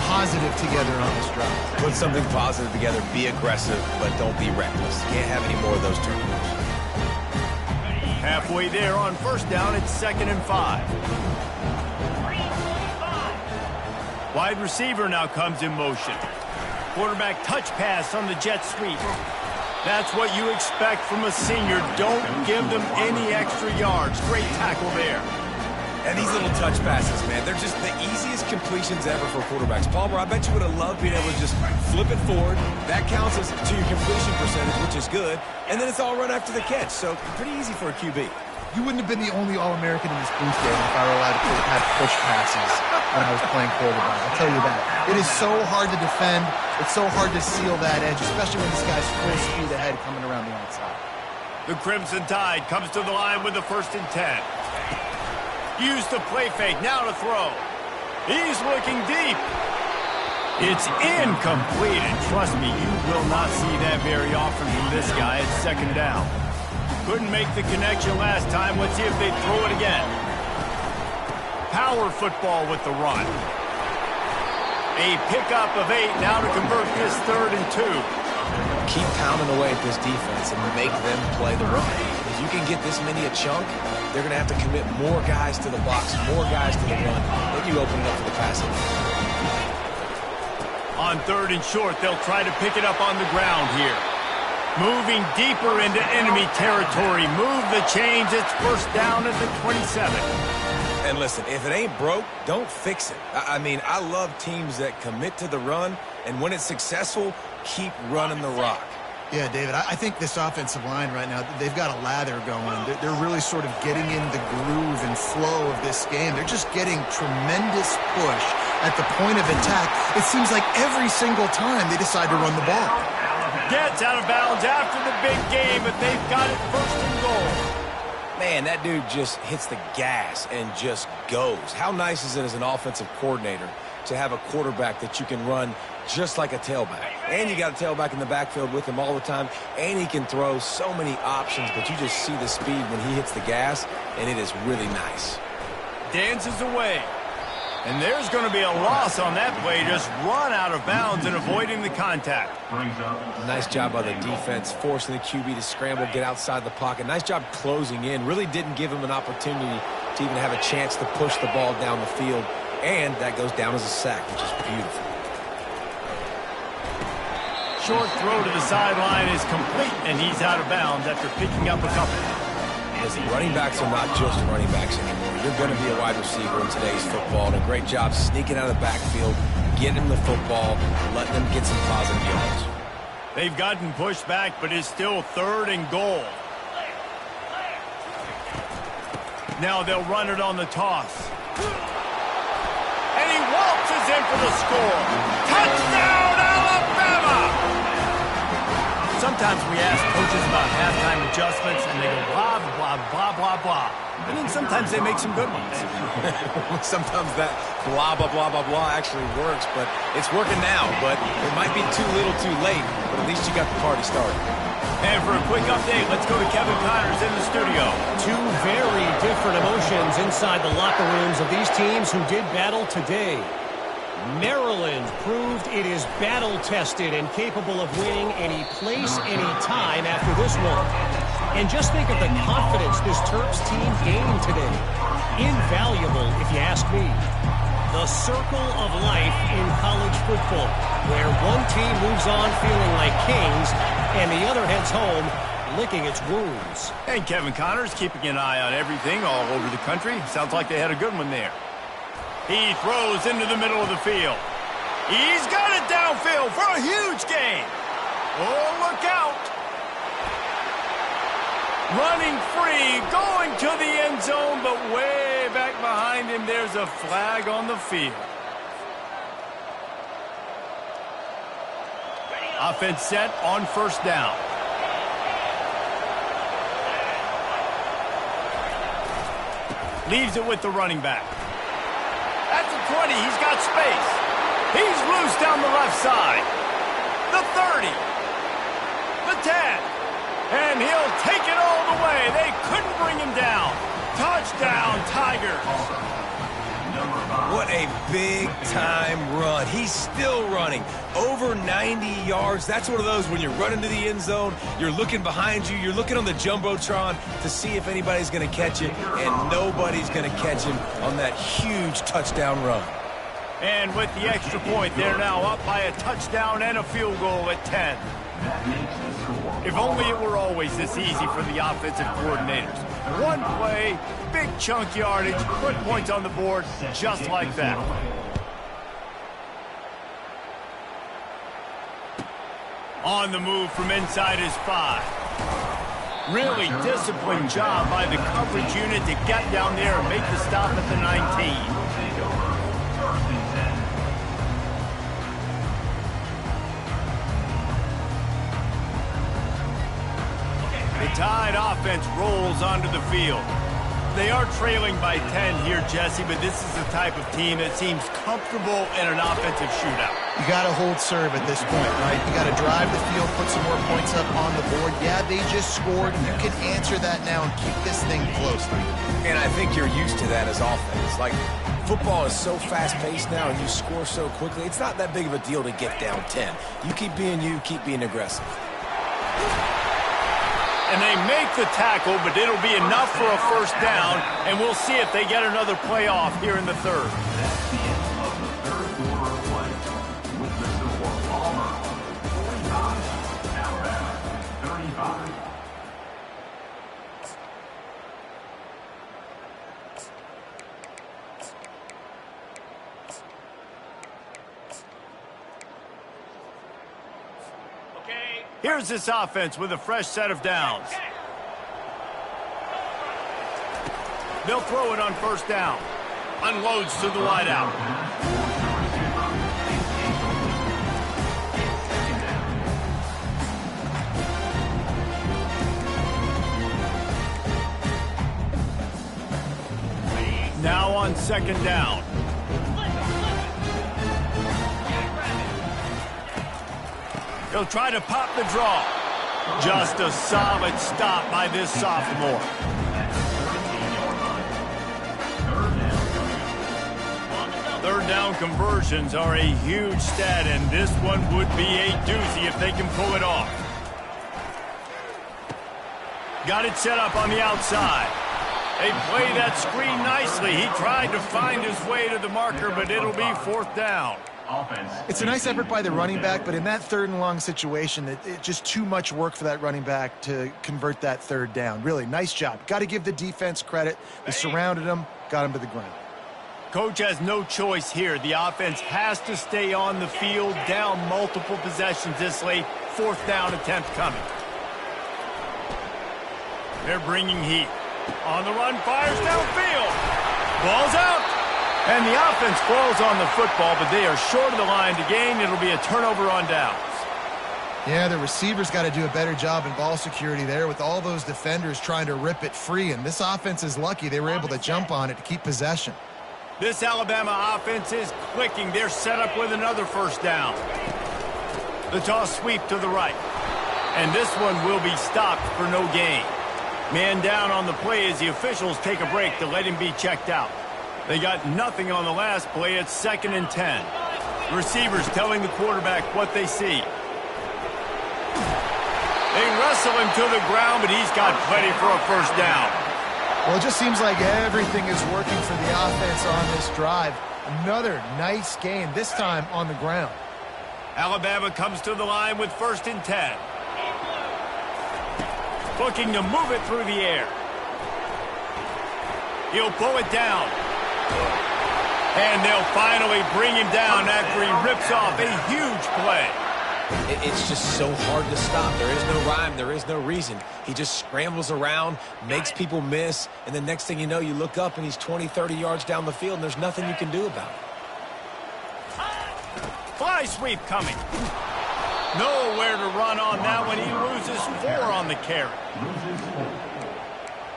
positive together on this drive. Put something positive together, be aggressive, but don't be reckless. Can't have any more of those turnovers. Halfway there on first down, it's 2nd and 5. Wide receiver now comes in motion. Quarterback touch pass on the jet sweep. That's what you expect from a senior. Don't give them any extra yards. Great tackle there. And these little touch passes, man, they're just the easiest completions ever for quarterbacks. Palmer, I bet you would have loved being able to just flip it forward. That counts as to your completion percentage, which is good. And then it's all run after the catch, so pretty easy for a QB. You wouldn't have been the only All-American in this booth game if I were allowed to have push passes when I was playing quarterback. I'll tell you that. It is so hard to defend. It's so hard to seal that edge, especially when this guy's full speed ahead coming around the outside. The Crimson Tide comes to the line with the 1st and 10. Use the play fake, now to throw. He's looking deep. It's incomplete, and trust me, you will not see that very often from this guy. It's 2nd down. Couldn't make the connection last time. Let's see if they throw it again. Power football with the run. A pickup of 8 now to convert this 3rd and 2. Keep pounding away at this defense and make them play the run. If you can get this many a chunk, they're going to have to commit more guys to the box, more guys to the run. Then you open it up for the passing. On 3rd and short, they'll try to pick it up on the ground here. Moving deeper into enemy territory. Move the chains. It's 1st down at the 27. And listen, if it ain't broke, don't fix it. I mean, I love teams that commit to the run, and when it's successful, keep running the rock. Yeah, David, I think this offensive line right now, they've got a lather going. They're really sort of getting in the groove and flow of this game. They're just getting tremendous push at the point of attack, it seems like every single time they decide to run the ball. Gets out of bounds after the big game, but they've got it first and goal. Man, that dude just hits the gas and just goes. How nice is it as an offensive coordinator to have a quarterback that you can run just like a tailback? And you got a tailback in the backfield with him all the time, and he can throw so many options, but you just see the speed when he hits the gas, and it is really nice. Dances away. And there's going to be a loss on that play. Just run out of bounds and avoiding the contact. Nice job by the defense, forcing the QB to scramble, get outside the pocket. Nice job closing in. Really didn't give him an opportunity to even have a chance to push the ball down the field. And that goes down as a sack, which is beautiful. Short throw to the sideline is complete, and he's out of bounds after picking up a couple. Listen, running backs are not just running backs anymore. You're going to be a wide receiver in today's football, and a great job sneaking out of the backfield, getting them the football, letting them get some positive yards. They've gotten pushed back, but it's still 3rd and goal. Now they'll run it on the toss. And he waltzes in for the score. Touchdown, Alabama! Sometimes we ask coaches about halftime adjustments, and they go blah, blah, blah, blah, blah. And then sometimes they make some good ones. Sometimes that blah, blah, blah, blah, blah actually works, but it's working now. But it might be too little too late, but at least you got the party started. And for a quick update, let's go to Kevin Connors in the studio. Two very different emotions inside the locker rooms of these teams who did battle today. Maryland proved it is battle-tested and capable of winning any place, any time after this one. And just think of the confidence this Terps team gained today. Invaluable, if you ask me. The circle of life in college football, where one team moves on feeling like kings, and the other heads home licking its wounds. And Kevin Connors keeping an eye on everything all over the country. Sounds like they had a good one there. He throws into the middle of the field. He's got it downfield for a huge gain. Oh, look out. Running free, going to the end zone, but way back behind him, there's a flag on the field. Offense set on 1st down. Leaves it with the running back. At the 20, he's got space. He's loose down the left side. The 30. The 10. And he'll take it all the way. They couldn't bring him down. Touchdown, Tigers. What a big-time run. He's still running. Over 90 yards. That's one of those when you're running to the end zone, you're looking behind you, you're looking on the Jumbotron to see if anybody's going to catch it, and nobody's going to catch him on that huge touchdown run. And with the extra point, they're now up by a touchdown and a field goal at 10. If only it were always this easy for the offensive coordinators. One play, big chunk yardage, put points on the board just like that. On the move from inside his 5. Really disciplined job by the coverage unit to get down there and make the stop at the 19. The Tide offense rolls onto the field. They are trailing by 10 here, Jesse, but this is the type of team that seems comfortable in an offensive shootout. You got to hold serve at this point, right? You got to drive the field, put some more points up on the board. Yeah, they just scored. You can answer that now and keep this thing close. And I think you're used to that as offense. Like, football is so fast-paced now and you score so quickly, it's not that big of a deal to get down 10. You keep being aggressive. And they make the tackle, but it'll be enough for a 1st down, and we'll see if they get another play off here in the 3rd. That's the end of the 3rd quarter of play with the score Palmer 45, Alabama 35. Here's this offense with a fresh set of downs. They'll throw it on 1st down. Unloads to the wideout. on second down. He'll try to pop the draw. Just a solid stop by this sophomore. Third down conversions are a huge stat, and this one would be a doozy if they can pull it off. Got it set up on the outside. They play that screen nicely. He tried to find his way to the marker, but it'll be fourth down. It's a nice effort by the running back, but in that third and long situation, it's just too much work for that running back to convert that third down. Really, nice job. Got to give the defense credit. They surrounded him, got him to the ground. Coach has no choice here. The offense has to stay on the field, down multiple possessions this late. Fourth down attempt coming. They're bringing heat. On the run, fires downfield. Ball's out. And the offense falls on the football, but they are short of the line to gain. It'll be a turnover on downs. Yeah, the receivers got to do a better job in ball security there with all those defenders trying to rip it free. And this offense is lucky they were able to jump on it to keep possession. This Alabama offense is clicking. They're set up with another first down. The toss sweep to the right. And this one will be stopped for no gain. Man down on the play as the officials take a break to let him be checked out. They got nothing on the last play. It's 2nd and 10. Receivers telling the quarterback what they see. They wrestle him to the ground, but he's got plenty for a first down. Well, it just seems like everything is working for the offense on this drive. Another nice game, this time on the ground. Alabama comes to the line with 1st and 10. Looking to move it through the air. He'll pull it down. And they'll finally bring him down after he rips off a huge play. It's just so hard to stop. There is no rhyme. There is no reason. He just scrambles around, makes people miss, and the next thing you know, you look up and he's 20, 30 yards down the field, and there's nothing you can do about it. Fly sweep coming. Nowhere to run on that one. He loses 4 on the carry.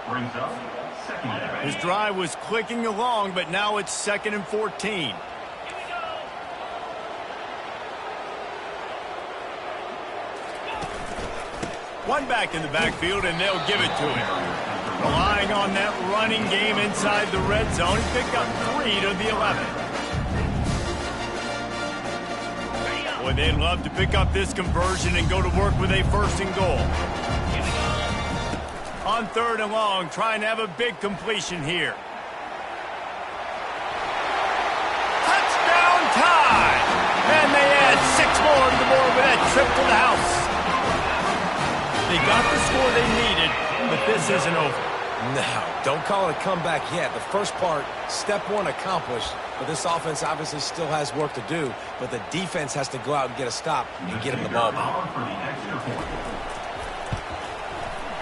Brings up second down. His drive was clicking along, but now it's 2nd and 14. One back in the backfield, and they'll give it to him. Relying on that running game inside the red zone. He picked up 3 to the 11. Boy, they'd love to pick up this conversion and go to work with a 1st and goal. On 3rd and long, trying to have a big completion here. Touchdown tie! And they add 6 more to the board with that trip to the house. They got the score they needed, but this isn't over. No, don't call it a comeback yet. The first part, step 1 accomplished, but this offense obviously still has work to do, but the defense has to go out and get a stop and get him the ball back. For the extra point.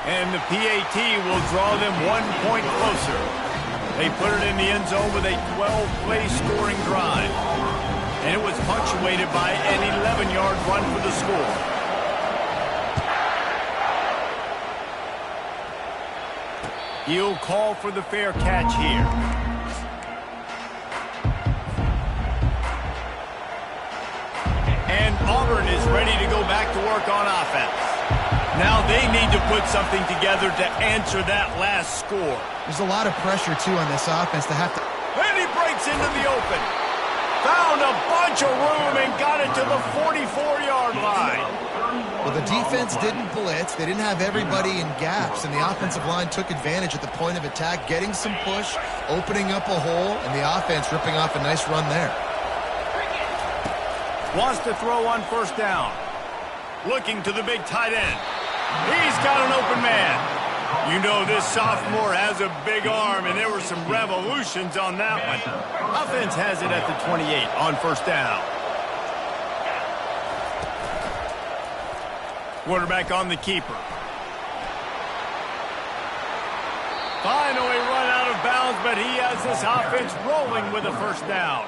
And the PAT will draw them 1 point closer. They put it in the end zone with a 12-play scoring drive. And it was punctuated by an 11-yard run for the score. He'll call for the fair catch here. And Auburn is ready to go back to work on offense. Now they need to put something together to answer that last score. There's a lot of pressure, too, on this offense to have to... And he breaks into the open. Found a bunch of room and got it to the 44-yard line. Well, the defense didn't blitz. They didn't have everybody in gaps, and the offensive line took advantage at the point of attack, getting some push, opening up a hole, and the offense ripping off a nice run there. Wants to throw on 1st down. Looking to the big tight end. He's got an open man. You know this sophomore has a big arm, and there were some revolutions on that one. Offense has it at the 28 on 1st down. Quarterback on the keeper. Finally run out of bounds, but he has this offense rolling with a 1st down.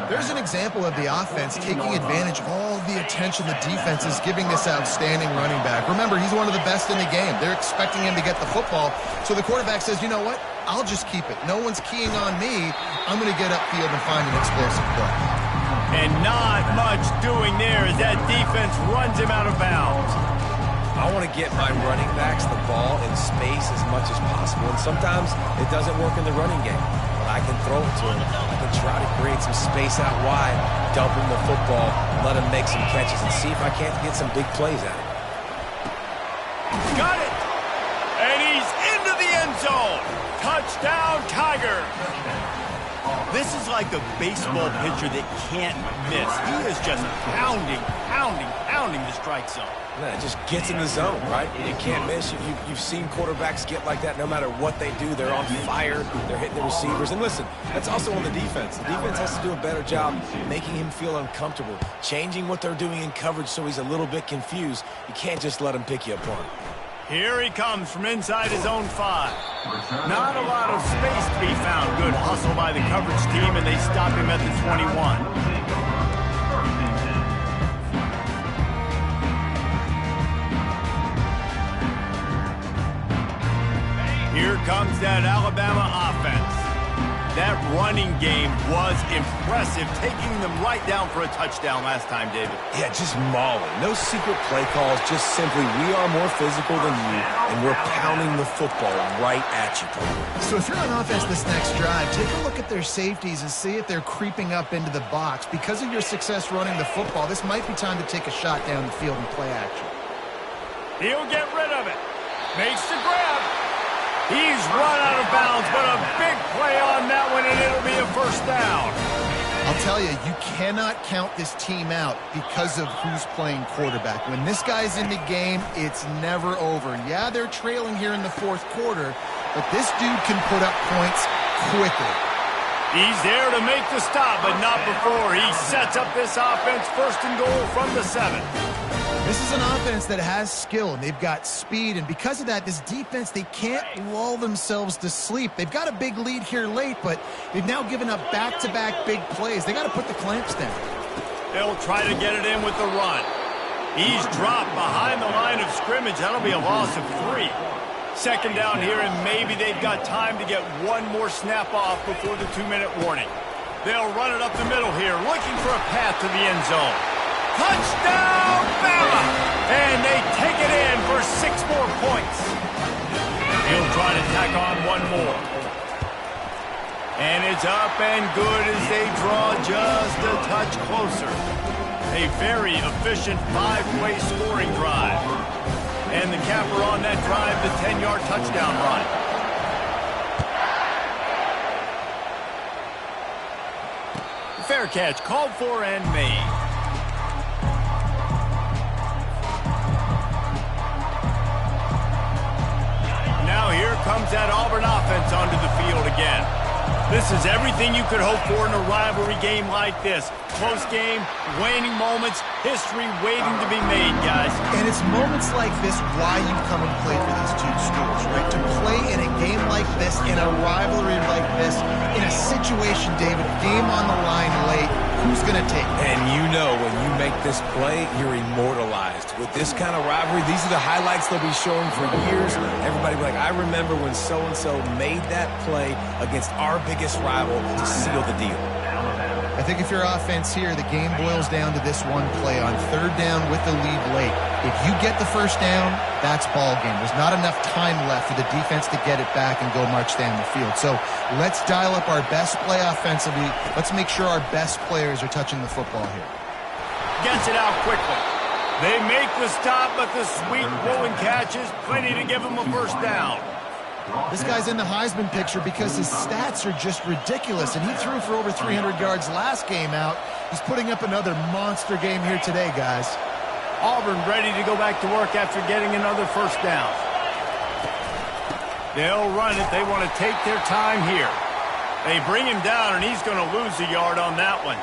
There's an example of the offense taking advantage of all the attention the defense is giving this outstanding running back. Remember, he's one of the best in the game. They're expecting him to get the football, so the quarterback says, you know what? I'll just keep it. No one's keying on me. I'm going to get upfield and find an explosive play. And not much doing there as that defense runs him out of bounds. I want to get my running backs the ball in space as much as possible, and sometimes it doesn't work in the running game. But I can throw it to him. I can try to create some space out wide, dump him the football, let him make some catches, and see if I can't get some big plays out of him. Got it! And he's into the end zone! Touchdown, Tiger! This is like a baseball pitcher that can't miss. He is just pounding the strike zone. Man, it just gets in the zone, right? You can't miss. You've seen quarterbacks get like that no matter what they do. They're on fire. They're hitting the receivers. And listen, that's also on the defense. The defense has to do a better job making him feel uncomfortable, changing what they're doing in coverage so he's a little bit confused. You can't just let him pick you apart. Here he comes from inside his own 5. Not a lot of space to be found. Good hustle by the coverage team, and they stop him at the 21. Here comes that Alabama offense. That running game was impressive, taking them right down for a touchdown last time, David. Yeah, just mauling. No secret play calls, just simply we are more physical than you, and we're pounding the football right at you. So if you're on offense this next drive, take a look at their safeties and see if they're creeping up into the box. Because of your success running the football, this might be time to take a shot down the field and play action. He'll get rid of it. Makes the grab. He's run out of bounds, but a big play on that one, and it'll be a first down. I'll tell you, you cannot count this team out because of who's playing quarterback. When this guy's in the game, it's never over. Yeah, they're trailing here in the fourth quarter, but this dude can put up points quickly. He's there to make the stop, but not before. He sets up this offense first and goal from the 7. This is an offense that has skill, and they've got speed, and because of that, this defense, they can't lull themselves to sleep. They've got a big lead here late, but they've now given up back-to-back big plays. They got to put the clamps down. They'll try to get it in with the run. He's dropped behind the line of scrimmage. That'll be a loss of 3. Second down here, and maybe they've got time to get one more snap off before the 2-minute warning. They'll run it up the middle here, looking for a path to the end zone. Touchdown, Bama! And they take it in for 6 more points. He'll try to tack on one more. And it's up and good as they draw just a touch closer. A very efficient 5-way scoring drive. And the capper on that drive, the 10-yard touchdown run. Fair catch called for and made. Now here comes that Auburn offense onto the field again. This is everything you could hope for in a rivalry game like this. Close game, waning moments, history waiting to be made, guys. And it's moments like this why you come and play for these two schools, right? To play in a game like this, in a rivalry like this, in a situation, David, game on the line late, who's going to take it? And you know when you make this play, you're immortalized. With this kind of rivalry, these are the highlights they'll be showing for years. Everybody will be like, I remember when so-and-so made that play against our biggest rival to seal the deal. I think if you're offense here, the game boils down to this one play on third down with the lead late. If you get the first down, that's ball game. There's not enough time left for the defense to get it back and go march down the field. So let's dial up our best play offensively. Let's make sure our best players are touching the football here. Gets it out quickly. They make the stop, but the sweet rolling catch is plenty to give them a first down. This guy's in the Heisman picture because his stats are just ridiculous, and he threw for over 300 yards last game out. He's putting up another monster game here today, guys. Auburn ready to go back to work after getting another first down. They'll run it. They want to take their time here. They bring him down, and he's going to lose a yard on that one.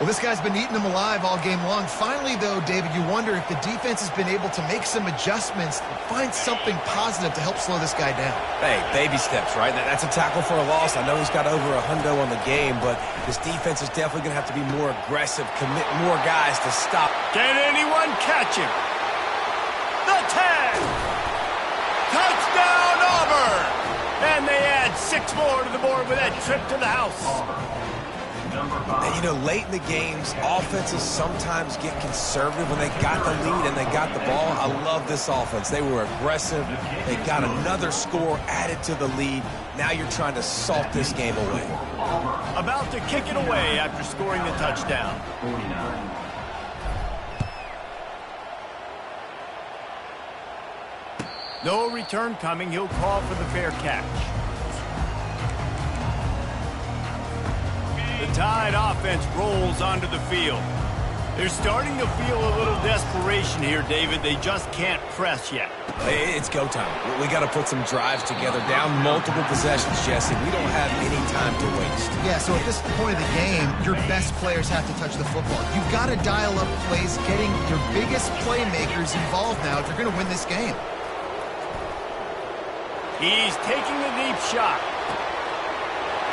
Well, this guy's been eating them alive all game long. Finally, though, David, you wonder if the defense has been able to make some adjustments, find something positive to help slow this guy down. Hey, baby steps, right? That's a tackle for a loss. I know he's got over $100 on the game, but this defense is definitely going to have to be more aggressive, commit more guys to stop. Can anyone catch him? The 10! Touchdown, Auburn! And they add add 6 more to the board with that trip to the house. And, you know, late in the games, offenses sometimes get conservative when they got the lead and they got the ball. I love this offense. They were aggressive. They got another score added to the lead. Now you're trying to salt this game away. About to kick it away after scoring the touchdown. 49. No return coming. He'll call for the fair catch. The Tide offense rolls onto the field. They're starting to feel a little desperation here, David. They just can't press yet. It's go time. We got to put some drives together. Down multiple possessions, Jesse. We don't have any time to waste. Yeah, so at this point of the game, your best players have to touch the football. You've got to dial up plays, getting your biggest playmakers involved now if you're going to win this game. He's taking the deep shot.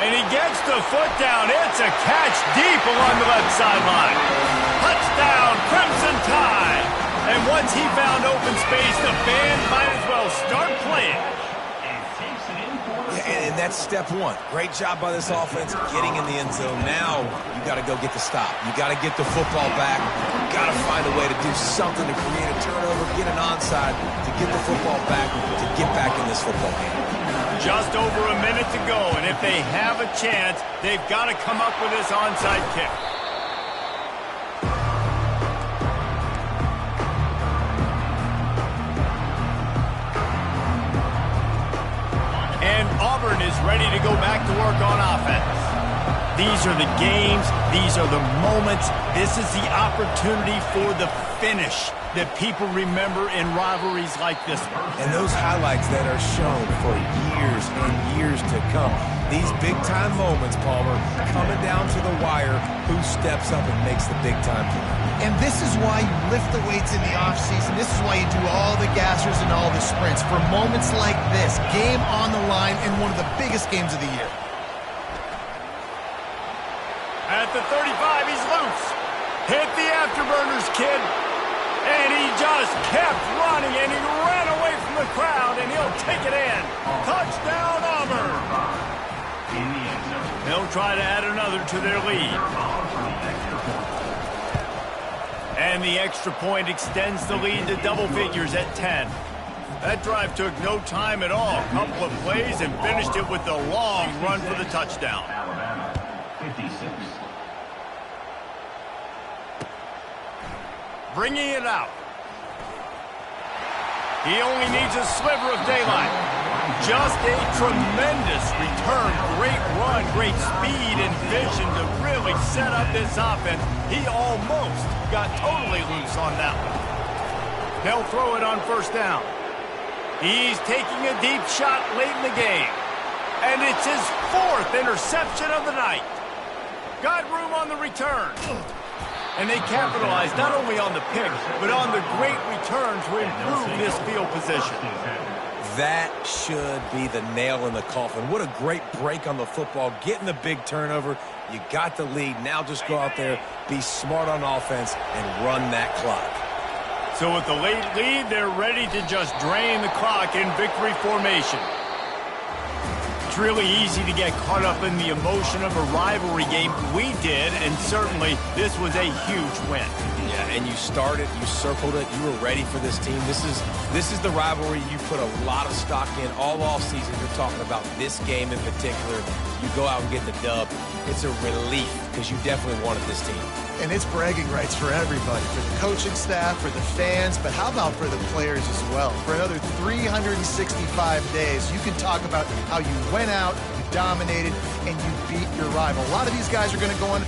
And he gets the foot down. It's a catch deep along the left sideline. Touchdown, Crimson Tide. And once he found open space, the band might as well start playing. Yeah, and that's step one. Great job by this offense getting in the end zone. Now you got to go get the stop. You got to get the football back. You got to find a way to do something to create a turnover, get an onside, to get the football back, to get back in this football game. Just over a minute to go, and if they have a chance, they've got to come up with this onside kick. And Auburn is ready to go back to work on offense. These are the games. These are the moments. This is the opportunity for the finish that people remember in rivalries like this one. And those highlights that are shown for years and years to come. These big-time moments, Palmer, coming down to the wire, who steps up and makes the big-time play. And this is why you lift the weights in the offseason. This is why you do all the gassers and all the sprints. For moments like this, game on the line in one of the biggest games of the year. At the 35, he's loose. Hit the afterburners, kid. And he just kept running, and he ran away from the crowd, and he'll take it in. Touchdown, Auburn. They'll try to add another to their lead. And the extra point extends the lead to double figures at 10. That drive took no time at all. A couple of plays and finished it with the long run for the touchdown. Alabama, 56. Bringing it out. He only needs a sliver of daylight. Just a tremendous return. Great run, great speed and vision to really set up this offense. He almost got totally loose on that one. They'll throw it on first down. He's taking a deep shot late in the game. And it's his 4th interception of the night. Got room on the return. And they capitalized not only on the pick, but on the great return to improve this field position. That should be the nail in the coffin. What a great break on the football. Getting the big turnover. You got the lead. Now just go out there, be smart on offense, and run that clock. So with the late lead, they're ready to just drain the clock in victory formation. It's really easy to get caught up in the emotion of a rivalry game. We did, and certainly this was a huge win. Yeah, and you started, you circled it, you were ready for this team. This is the rivalry you put a lot of stock in all offseason. You're talking about this game in particular. You go out and get the dub. It's a relief because you definitely wanted this team. And it's bragging rights for everybody, for the coaching staff, for the fans, but how about for the players as well? For another 365 days, you can talk about how you went out, you dominated, and you beat your rival. A lot of these guys are going to go on